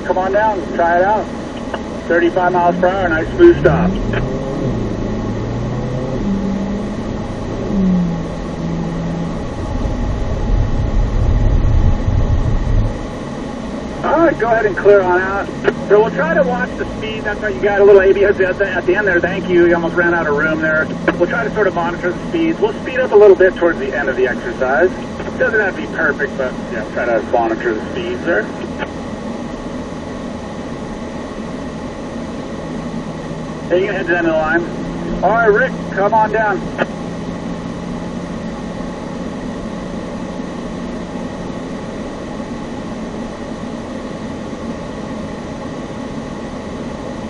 Come on down, try it out. 35 miles per hour, nice smooth stop. Alright, go ahead and clear on out. So we'll try to watch the speed. That's why you got a little ABS at the end there. Thank you. You almost ran out of room there. We'll try to sort of monitor the speeds. We'll speed up a little bit towards the end of the exercise. Doesn't have to be perfect, but yeah, try to monitor the speeds there. Hey, you can head to the end of the line. Alright, Rick, come on down.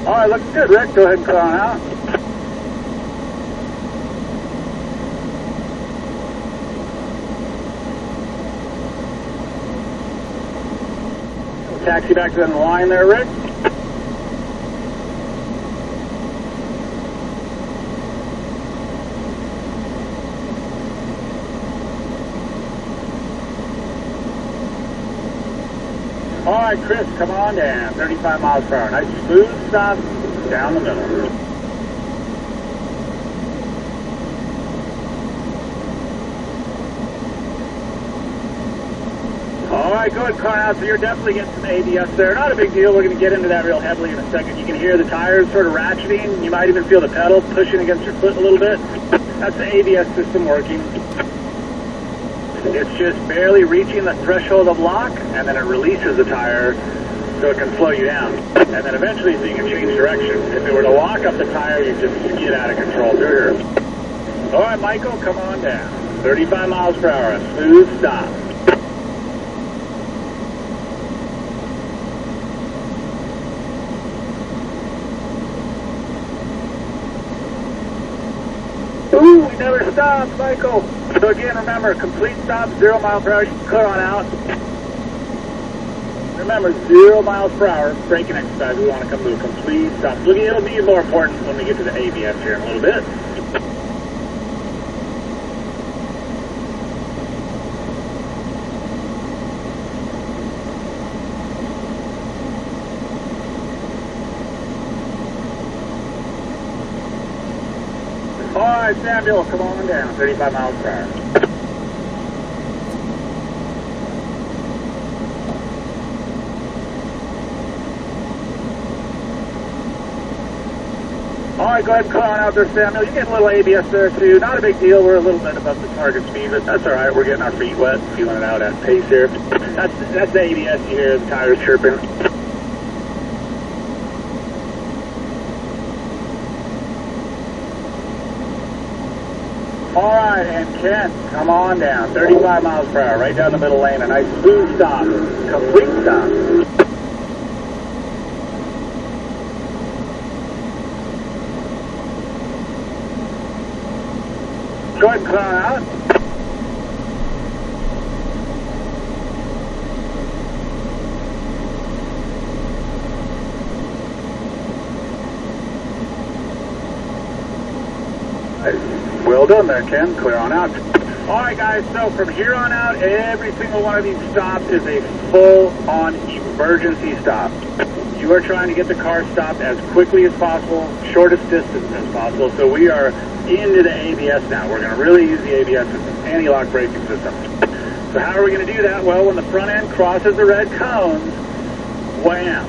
Alright, looks good, Rick. Go ahead and clear on out. Taxi back to the end of the line there, Rick. Alright, Chris, come on down. 35 miles per hour. Nice smooth stop down the middle. Alright, go ahead and car out. So you're definitely getting some ABS there. Not a big deal. We're going to get into that real heavily in a second. You can hear the tires sort of ratcheting. You might even feel the pedal pushing against your foot a little bit. That's the ABS system working. It's just barely reaching the threshold of lock, and then it releases the tire so it can slow you down. And then eventually so you can change direction. If it were to lock up the tire, you'd just skid out of control through here. All right, Michael, come on down. 35 miles per hour, a smooth stop. Ooh, we never stopped, Michael. So again, remember, complete stop, 0 miles per hour, you can clear on out. Remember, 0 miles per hour, braking exercise, we want to come to a complete stop. So it'll be more important when we get to the ABS here in a little bit. Alright, Samuel, come on down, 35 miles per hour. Alright, go ahead and clear on out there, Samuel. You get a little ABS there too. Not a big deal. We're a little bit above the target speed, but that's alright. We're getting our feet wet, feeling it out at pace here. That's the ABS. You hear the tires chirping. Alright, and Ken, come on down. 35 miles per hour, right down the middle lane. A nice smooth stop. Complete stop. Go ahead and clear out. Well done there, Ken. Clear on out. Alright guys, so from here on out, every single one of these stops is a full-on emergency stop. You are trying to get the car stopped as quickly as possible, shortest distance as possible, so we are into the ABS now. We're going to really use the ABS system, anti-lock braking system. So how are we going to do that? Well, when the front end crosses the red cones, wham!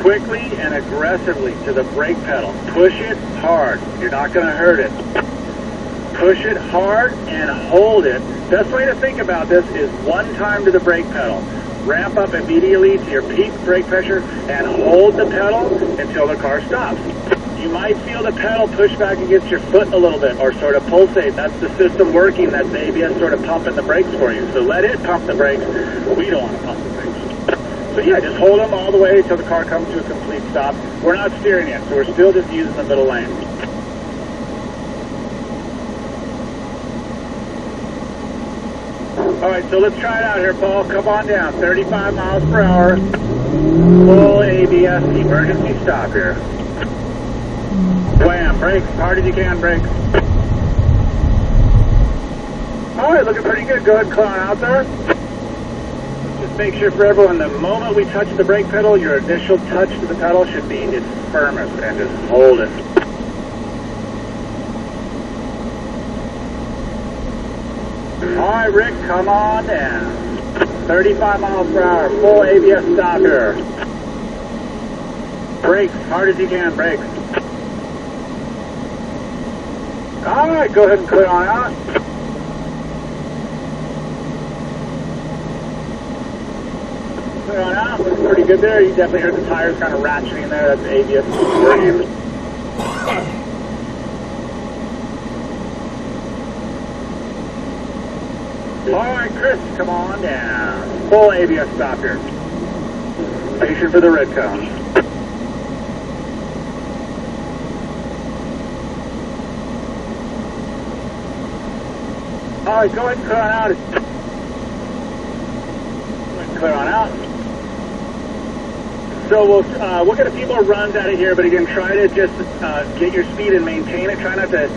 Quickly and aggressively to the brake pedal. Push it hard. You're not going to hurt it. Push it hard and hold it. Best way to think about this is one time to the brake pedal. Ramp up immediately to your peak brake pressure and hold the pedal until the car stops. You might feel the pedal push back against your foot a little bit or sort of pulsate. That's the system working. That's the ABS sort of pumping the brakes for you. So let it pump the brakes. We don't want to pump the brakes. So yeah, just hold them all the way until the car comes to a complete stop. We're not steering yet, so we're still just using the middle lane. Alright, so let's try it out here, Paul. Come on down. 35 miles per hour. Full ABS emergency stop here. Wham, brakes. Hard as you can, brakes. Alright, looking pretty good. Go ahead and climb out there. Let's just Just make sure for everyone, the moment we touch the brake pedal, your initial touch to the pedal should be its firmest, and just hold it. All right, Rick, come on down. 35 miles per hour, full ABS stop here. Brakes, hard as you can, brakes. All right, go ahead and clear on out. Clear on out, looks pretty good there. You definitely heard the tires kind of ratcheting there. That's the ABS working. All right, Chris, come on down. Full ABS stop here. Station for the red cone. All right, go ahead and clear on out. Go ahead and clear on out. So we'll get a few more runs out of here, but again, try to just get your speed and maintain it. Try not to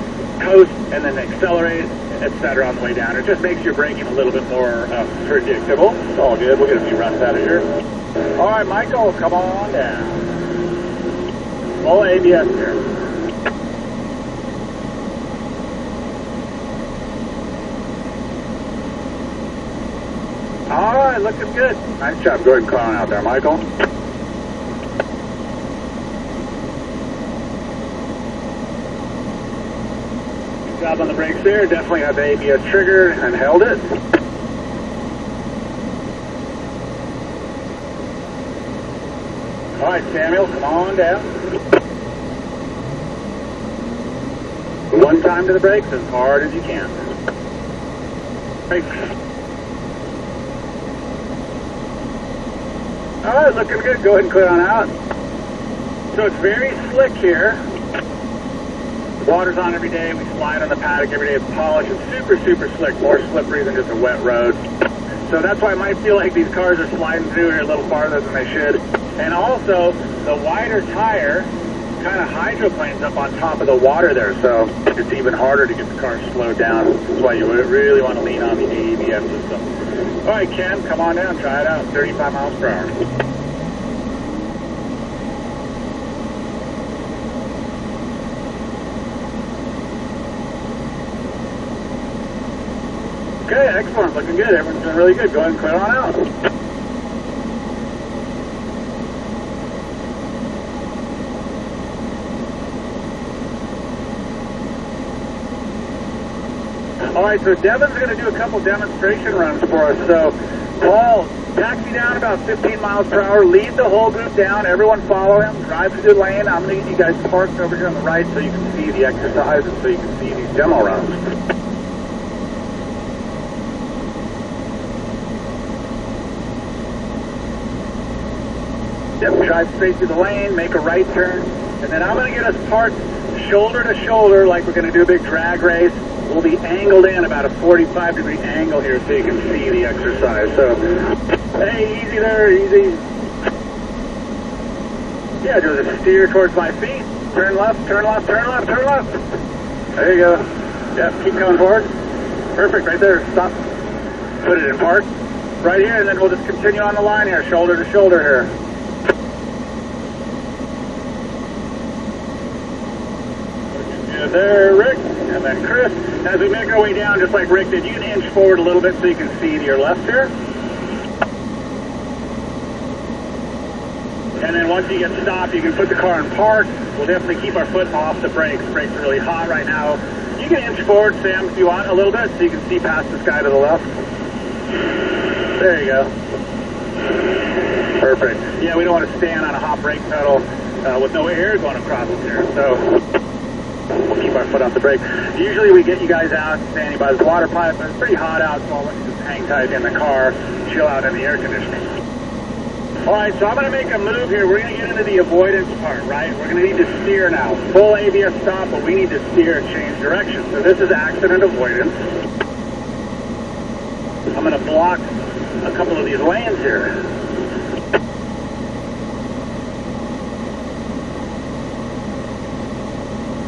coast and then accelerate, etc. on the way down. It just makes your braking a little bit more predictable. It's all good. We'll get a few runs out of here. All right, Michael, come on down. Full ABS here. All right, looking good. Nice job. Go ahead and clear on out there, Michael. Good job on the brakes there. Definitely had the ABS trigger and held it. All right, Samuel, come on down. One time to the brakes as hard as you can. Brakes. All right, looking good. Go ahead and clear on out. So it's very slick here. The water's on every day. We slide on the paddock every day. It's polished. It's super, super slick. More slippery than just a wet road. So that's why it might feel like these cars are sliding through here a little farther than they should. And also, the wider tire kind of hydroplanes up on top of the water there. So it's even harder to get the car slowed down. That's why you really want to lean on the ABS system. All right, Ken, come on down. Try it out. 35 miles per hour. Okay, excellent. Looking good. Everyone's doing really good. Go ahead and clear on out. All right, so Devin's going to do a couple demonstration runs for us. So, Paul, taxi down about 15 miles per hour. Lead the whole group down. Everyone follow him. Drive through the lane. I'm going to get you guys parked over here on the right so you can see the exercises, so you can see these demo runs. Yep, drive straight through the lane, make a right turn, and then I'm going to get us parked shoulder to shoulder like we're going to do a big drag race. We'll be angled in about a 45-degree angle here so you can see the exercise. So, hey, easy there, easy. Yeah, just steer towards my feet. Turn left, turn left, turn left, turn left. There you go. Yep, keep going forward. Perfect, right there. Stop. Put it in park. Right here, and then we'll just continue on the line here, shoulder to shoulder here. There, Rick, and then Chris. As we make our way down, just like Rick did, you can inch forward a little bit so you can see to your left here. And then once you get stopped, you can put the car in park. We'll definitely keep our foot off the brakes. Brakes are really hot right now. You can inch forward, Sam, if you want, a little bit so you can see past this guy to the left. There you go. Perfect. Yeah, we don't want to stand on a hot brake pedal with no air going across it here. So we'll keep our foot off the brake. Usually we get you guys out standing by this water pipe, but it's pretty hot out, so I'll let you just hang tight in the car, chill out in the air conditioning. All right, so I'm going to make a move here. We're going to get into the avoidance part, right? We're going to need to steer now. Full ABS stop, but we need to steer and change direction. So this is accident avoidance. I'm going to block a couple of these lanes here.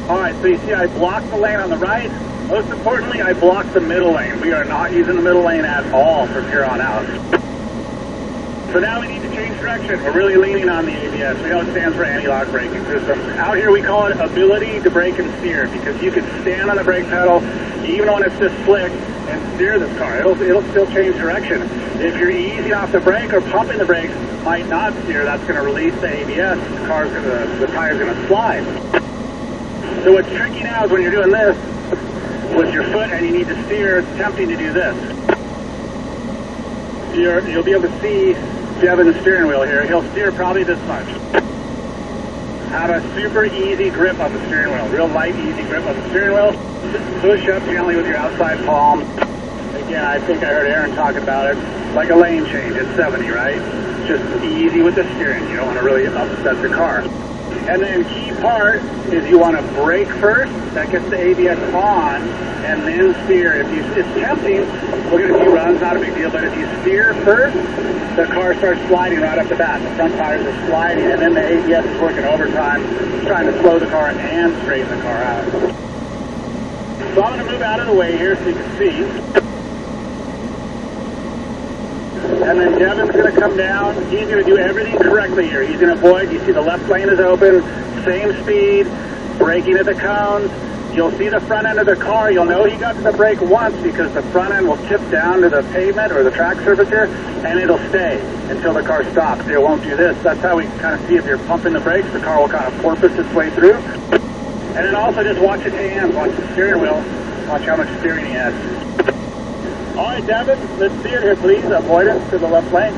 Alright, so you see I blocked the lane on the right. Most importantly, I blocked the middle lane. We are not using the middle lane at all from here on out. So now we need to change direction. We're really leaning on the ABS. We know it stands for anti-lock braking system. Out here we call it ability to brake and steer, because you can stand on the brake pedal even when it's this slick and steer this car. It'll still change direction. If you're easing off the brake or pumping the brakes, might not steer. That's going to release the ABS. The tire's going to slide. So what's tricky now is when you're doing this with your foot and you need to steer, it's tempting to do this. You'll be able to see Devin's steering wheel here. He'll steer probably this much. Have a super easy grip on the steering wheel. Real light, easy grip on the steering wheel. Just push up gently with your outside palm. Again, I think I heard Aaron talking about it. Like a lane change at 70, right? Just easy with the steering. You don't want to really upset the car. And then key part is you want to brake first. That gets the ABS on, and then steer. It's tempting. Look at a few runs, not a big deal. But if you steer first, the car starts sliding right off the bat. The front tires are sliding, and then the ABS is working overtime, trying to slow the car and straighten the car out. So I'm going to move out of the way here so you can see. And then Devin's going to come down. He's going to do everything correctly here. He's going to avoid, you see the left lane is open, same speed, braking at the cones. You'll see the front end of the car. You'll know he got to the brake once because the front end will tip down to the pavement or the track surface here, and it'll stay until the car stops. It won't do this. That's how we kind of see if you're pumping the brakes, the car will kind of porpoise its way through. And then also just watch his hands, watch the steering wheel, watch how much steering he has. All right, Devin, let's see it here, please. Avoidance to the left lane.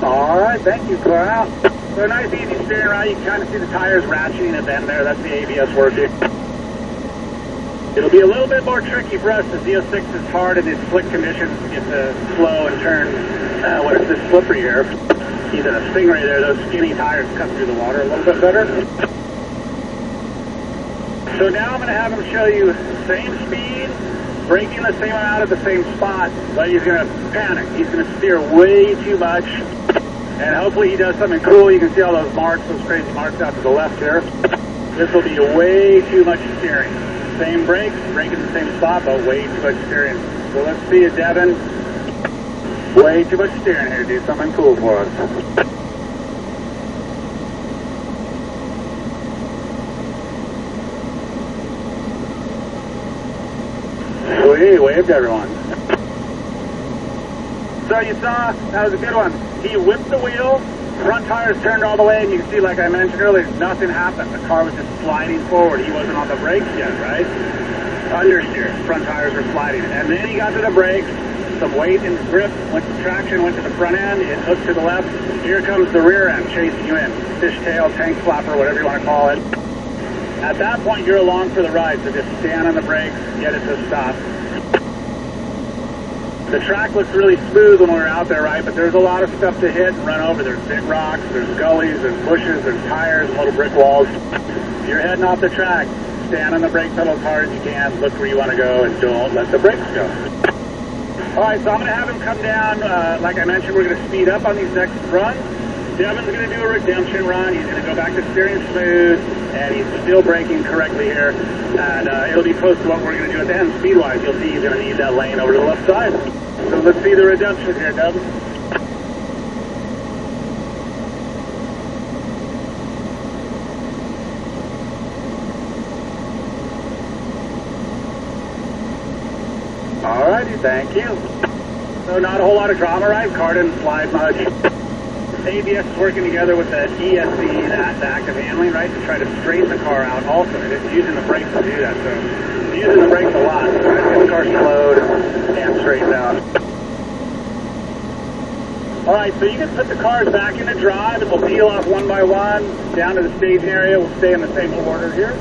All right, thank you. Clear out. So nice, easy steering right. You can kind of see the tires ratcheting at the end there. That's the ABS working. It'll be a little bit more tricky for us. The Z06 is hard in these slick conditions to get the slow and turn when it's this slippery here. Even a Stingray there, those skinny tires cut through the water a little bit better. So now I'm going to have him show you same speed, braking the same amount at the same spot, but he's going to panic. He's going to steer way too much, and hopefully he does something cool. You can see all those marks, those crazy marks out to the left here. This will be way too much steering. Same brakes, braking the same spot, but way too much steering. So let's see it, Devin. Way too much steering here. Do something cool for us. Sweet, wave to everyone. So you saw, that was a good one. He whipped the wheel, front tires turned all the way, and you can see, like I mentioned earlier, nothing happened. The car was just sliding forward. He wasn't on the brakes yet, right? Understeer, front tires were sliding. And then he got to the brakes. Some weight in the grip, went to traction, went to the front end, it hooked to the left. Here comes the rear end chasing you in. Fishtail, tank flapper, whatever you want to call it. At that point, you're along for the ride, so just stand on the brakes, get it to stop. The track looks really smooth when we're out there, right? But there's a lot of stuff to hit and run over. There's big rocks, there's gullies, there's bushes, there's tires, and little brick walls. If you're heading off the track, stand on the brake pedal as hard as you can, look where you want to go, and don't let the brakes go. All right, so I'm going to have him come down. Like I mentioned, we're going to speed up on these next runs. Devin's going to do a redemption run. He's going to go back to steering smooth, and he's still braking correctly here. And it'll be close to what we're going to do at the end. Speed-wise, you'll see he's going to need that lane over to the left side. So let's see the redemption here, Devin. Alrighty, thank you. So not a whole lot of drama, right? Car didn't slide much. ABS is working together with the ESC, the active handling, right, to try to straighten the car out also. It's using the brakes to do that, so it's using the brakes a lot to try to get the car slowed and straightened out. Alright, so you can put the cars back into drive, and we'll peel off one by one down to the staging area. We'll stay in the same order here.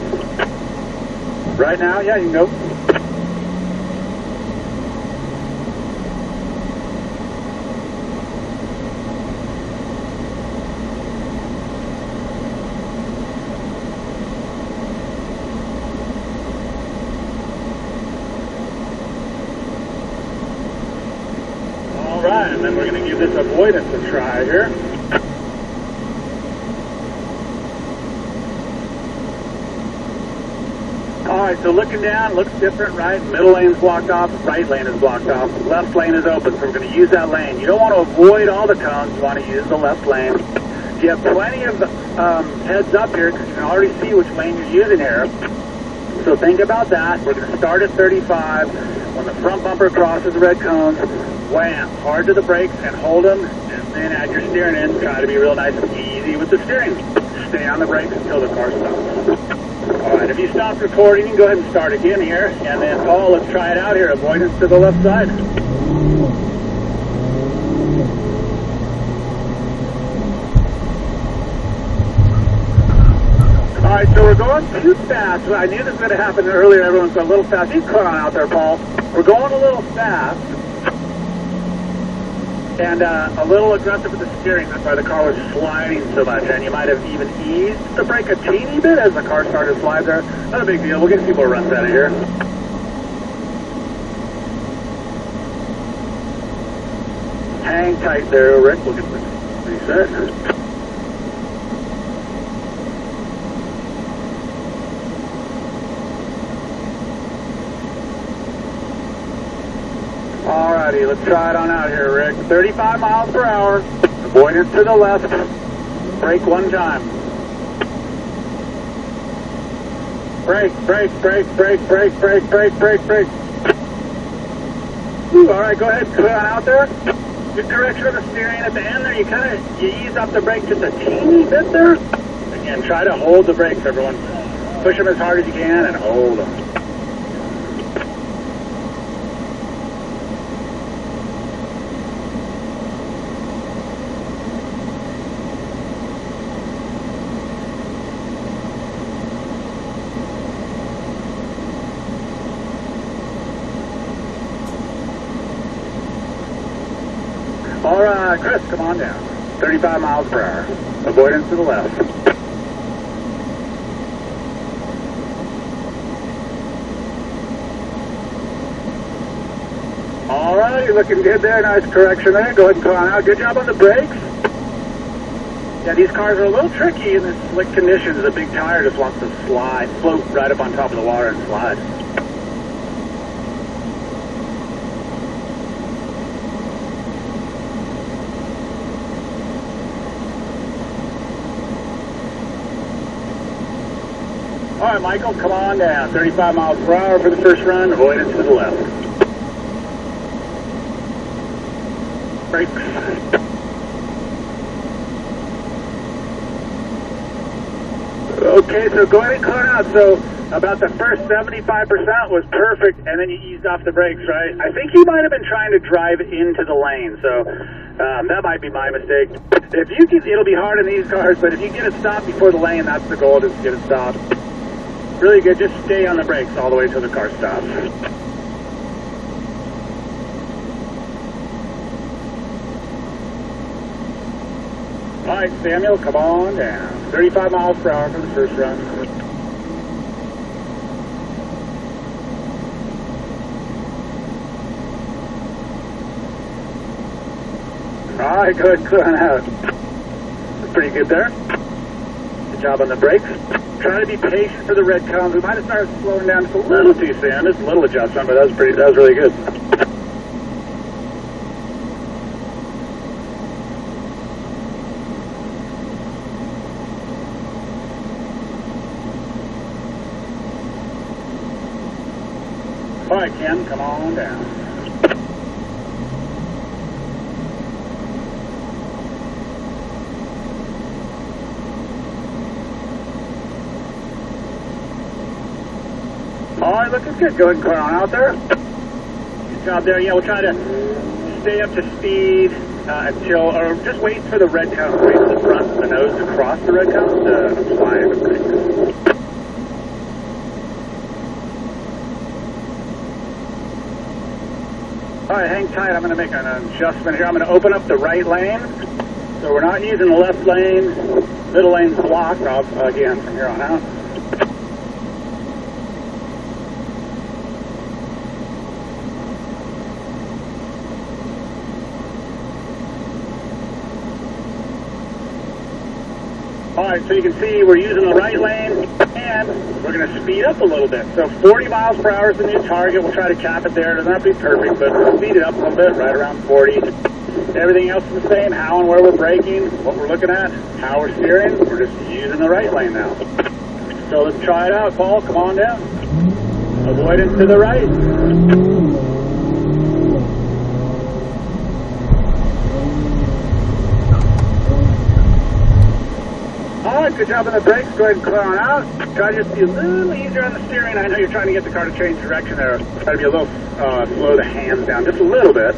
Right now, yeah, you can go. Alright, and then we're going to give this avoidance a try here. Alright, so looking down, looks different, right? Middle lane's blocked off, right lane is blocked off, left lane is open, so we're going to use that lane. You don't want to avoid all the cones, you want to use the left lane. You have plenty of heads up here because you can already see which lane you're using here. So think about that. We're going to start at 35. When the front bumper crosses the red cones, wham, hard to the brakes and hold them, and then add your steering in. Try to be real nice and easy with the steering. Stay on the brakes until the car stops. Alright, if you stop recording, you can go ahead and start again here. And then, Paul, let's try it out here. Avoidance to the left side. Alright, so we're going too fast. I knew this was going to happen earlier. Everyone's going a little fast. You can cut on out there, Paul. We're going a little fast. And a little aggressive with the steering. That's why the car was sliding so much. And you might have even eased the brake a teeny bit as the car started to slide there. Not a big deal. We'll get a few more runs out of here. Hang tight there, Rick. We'll get this reset. Alrighty, let's try it on out here, Rick. 35 miles per hour. Avoidance to the left. Brake one time. Brake, brake, brake, brake, brake, brake, brake, brake, brake. Alright, go ahead, clear on out there. Good correction of the steering at the end there. You ease up the brake just a teeny bit there. Again, try to hold the brakes, everyone. Push them as hard as you can and hold them. Alright, Chris, come on down. 35 miles per hour. Avoidance to the left. Alright, you're looking good there. Nice correction there. Go ahead and come on out. Good job on the brakes. Yeah, these cars are a little tricky in this slick conditions. The big tire just wants to float right up on top of the water and slide. All right, Michael, come on down. 35 miles per hour for the first run. Avoidance to the left. Brakes. Okay, so go ahead and clear out. So about the first 75% was perfect, and then you eased off the brakes, right? I think you might have been trying to drive into the lane, so that might be my mistake. If you can, it'll be hard in these cars, but if you get it stopped before the lane, that's the goal, is to get it stopped. Really good, just stay on the brakes all the way till the car stops. All right, Samuel, come on down. 35 miles per hour for the first run. All right, go ahead and clear on out. That's pretty good there. Good job on the brakes. Try to be patient for the red cones. We might have started slowing down just a little too soon. Just a little adjustment, but that was really good. All right, Ken, come on down. All right, looking good. Go ahead and clear on out there. Good job there. Yeah, we'll try to stay up to speed until, or just wait for the red cone. Wait for the front of the nose to cross the red cone to apply the brakes. All right, hang tight. I'm going to make an adjustment here. I'm going to open up the right lane. So we're not using the left lane. Middle lane's blocked, again, from here on out. All right, so you can see we're using the right lane, and can, we're going to speed up a little bit. So 40 miles per hour is the new target. We'll try to cap it there. It doesn't have to be perfect, but we'll speed it up a little bit, right around 40. Everything else is the same. How and where we're braking, what we're looking at, how we're steering. We're just using the right lane now. So let's try it out, Paul. Come on down. Avoidance to the right. Alright, good job on the brakes. Go ahead and clear on out. Try to just be a little easier on the steering. I know you're trying to get the car to change direction there. Try to be a little slow the hands down just a little bit.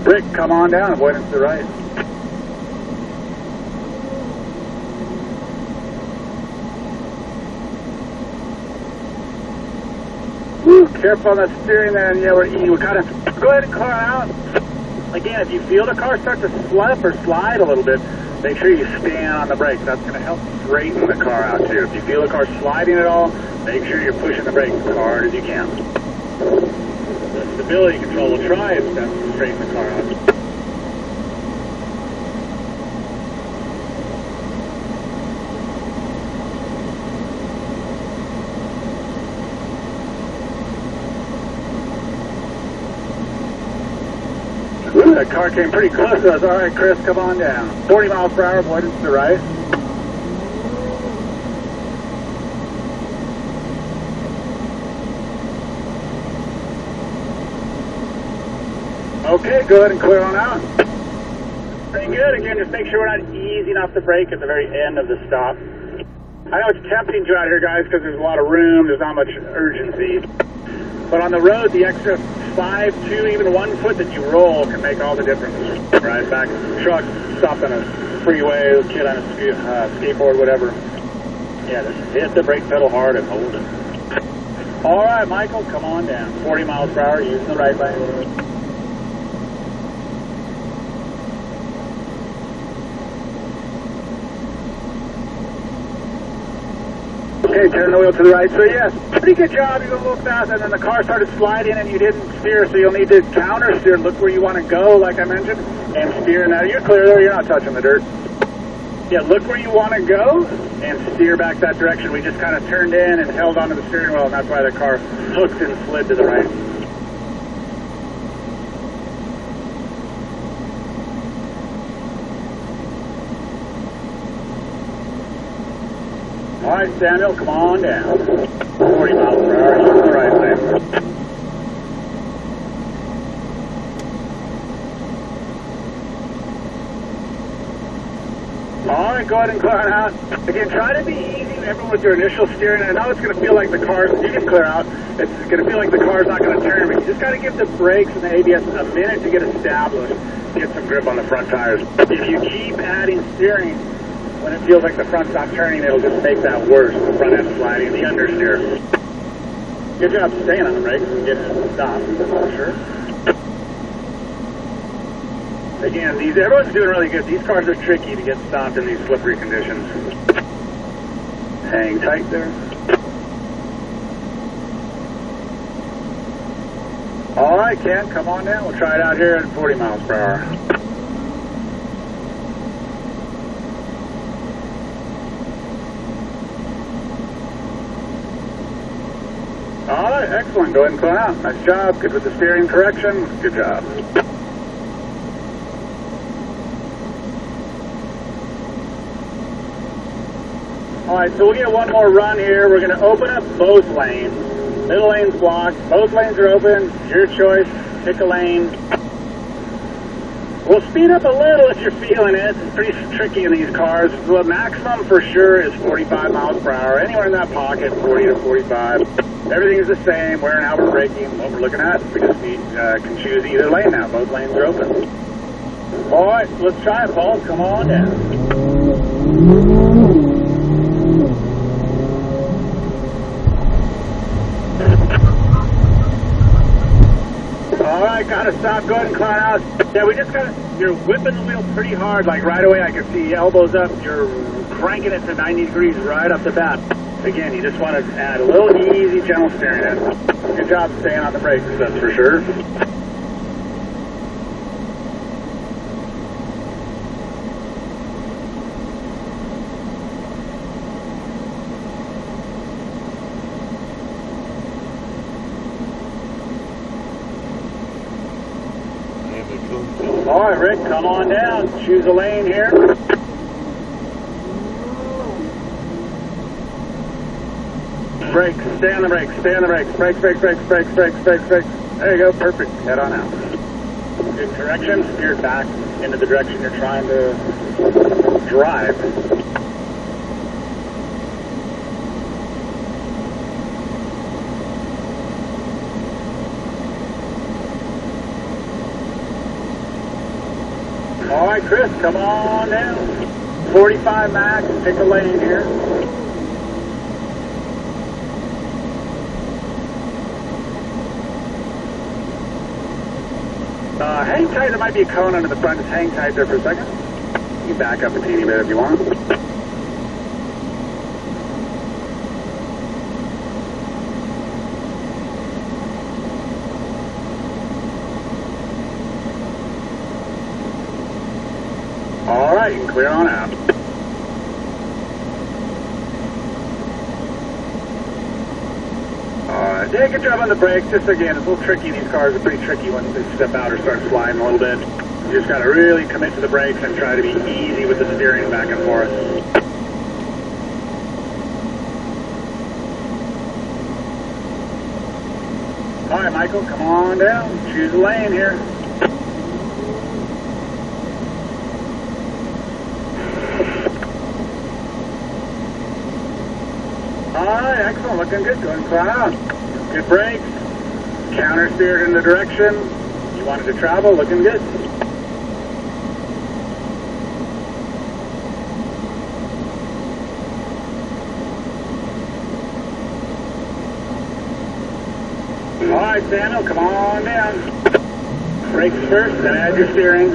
Brick, come on down. Avoidance to the right. Woo, careful on that steering there, and yeah, we're kind of, go ahead and clear out. Again, if you feel the car start to slip or slide a little bit, make sure you stand on the brakes. That's going to help straighten the car out too. If you feel the car sliding at all, make sure you're pushing the brakes as hard as you can. The stability control will try its best to straighten the car out. Ooh, that car came pretty close to us. All right, Chris, come on down. 40 miles per hour, avoidance to the right. Okay, go ahead and clear on out. Pretty good. Again, just make sure we're not easing off the brake at the very end of the stop. I know it's tempting to out here, guys, because there's a lot of room. There's not much urgency. But on the road, the extra 5, 2, even 1 foot that you roll can make all the difference. Right back, truck, stopped on a freeway, kid on a skateboard, whatever. Yeah, just hit the brake pedal hard and hold it. All right, Michael, come on down. 40 miles per hour, using the right lane. Okay, turn the wheel to the right. So yes, pretty good job. You go a little fast, and then the car started sliding, and you didn't steer, so you'll need to counter steer. Look where you want to go, like I mentioned, and steer. Now you're clear there. You're not touching the dirt. Yeah, look where you want to go, and steer back that direction. We just kind of turned in and held onto the steering wheel, and that's why the car hooked and slid to the right. All right, Samuel, come on down. 40 miles per hour, using the right lane. All right, go ahead and clear out. Again, try to be easy, everyone, with your initial steering. I know it's going to feel like the car, you can clear out, it's going to feel like the car's not going to turn, but you just got to give the brakes and the ABS a minute to get established, get some grip on the front tires. If you keep adding steering, when it feels like the front's not turning, it'll just make that worse. The front end sliding, the understeer. Good job staying on the brakes and getting it stopped, for sure. Again, everyone's doing really good. These cars are tricky to get stopped in these slippery conditions. Hang tight there. All right, Ken, come on down. We'll try it out here at 40 miles per hour. All right, excellent. Go ahead and clear out. Nice job. Good with the steering correction. Good job. All right, so we'll get one more run here. We're going to open up both lanes. Middle lane's blocked. Both lanes are open. Your choice. Pick a lane. We'll speed up a little if you're feeling it. It's pretty tricky in these cars. The maximum for sure is 45 miles per hour. Anywhere in that pocket, 40 to 45. Everything is the same. Where and how we're braking, what we're looking at. We just can choose either lane now. Both lanes are open. All right, let's try it, Paul. Come on down. All right, right, gotta stop. Go ahead and climb out. Yeah, we just gotta, you're whipping the wheel pretty hard. Like right away, I can see elbows up. You're cranking it to 90 degrees right off the bat. Again, you just want to add a little easy, gentle steering in. Good job staying on the brakes, that's for sure. All right, Rick, come on down. Choose a lane here. Brakes, stay on the brakes, stay on the brakes. Brakes, brakes, brakes, brakes, brakes, brakes, brakes. There you go, perfect. Head on out. Good correction, steer back into the direction you're trying to drive. All right, Chris, come on down. 45 max, pick a lane here. Hang tight, there might be a cone under the front. Just hang tight there for a second. You can back up a teeny bit if you want. All right, you can clear on out. Yeah, good job on the brakes. Just again, it's a little tricky. These cars are pretty tricky once they step out or start sliding a little bit. You just got to really commit to the brakes and try to be easy with the steering back and forth. All right, Michael, come on down. Choose a lane here. All right, excellent. Looking good. Go ahead and climb out. Good brakes. Counter steered in the direction you wanted to travel. Looking good. All right, Samuel, come on down. Brakes first, then add your steering.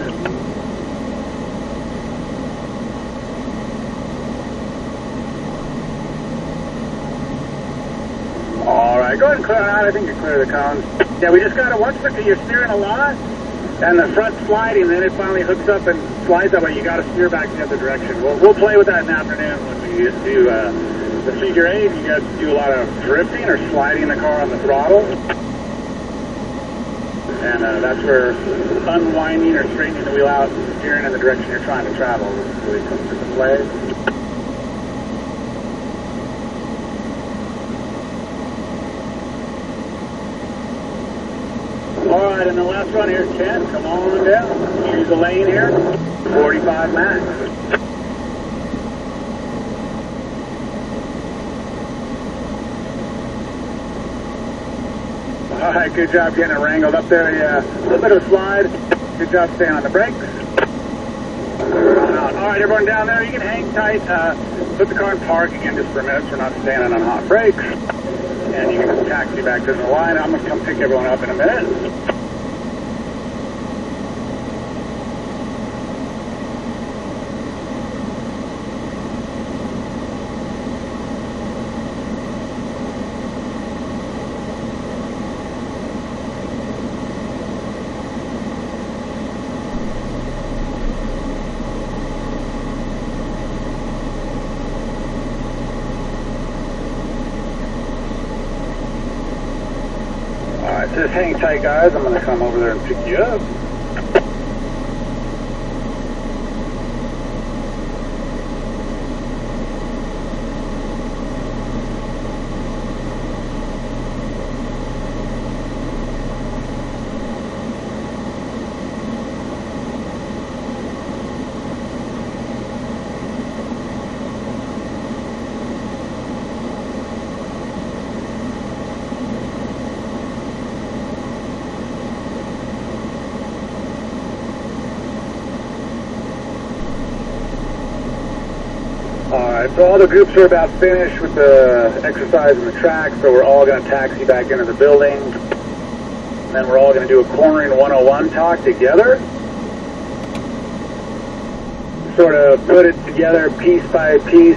All right, go ahead and clear it out. I think you clear the cones. Yeah, we just got to, once you're steering a lot, and the front's sliding, then it finally hooks up and slides that way. You got to steer back the other direction. We'll play with that in the afternoon when we do the figure 8. You guys do a lot of drifting or sliding the car on the throttle. And that's where unwinding or straightening the wheel out and steering in the direction you're trying to travel really comes into play. All right, and the last one here, Ken, come on down. Choose a lane here, 45 max. All right, good job getting it wrangled up there. Yeah, a little bit of a slide. Good job staying on the brakes. All right, everyone down there, you can hang tight. Put the car in park again just for a minute so we're not standing on hot brakes. And you can just taxi back to the line. I'm going to come pick everyone up in a minute. Just hang tight, guys. I'm going to come over there and pick you up. Alright, so all the groups are about finished with the exercise and the track, so we're all going to taxi back into the building. And then we're all going to do a cornering 101 talk together. Sort of put it together piece by piece.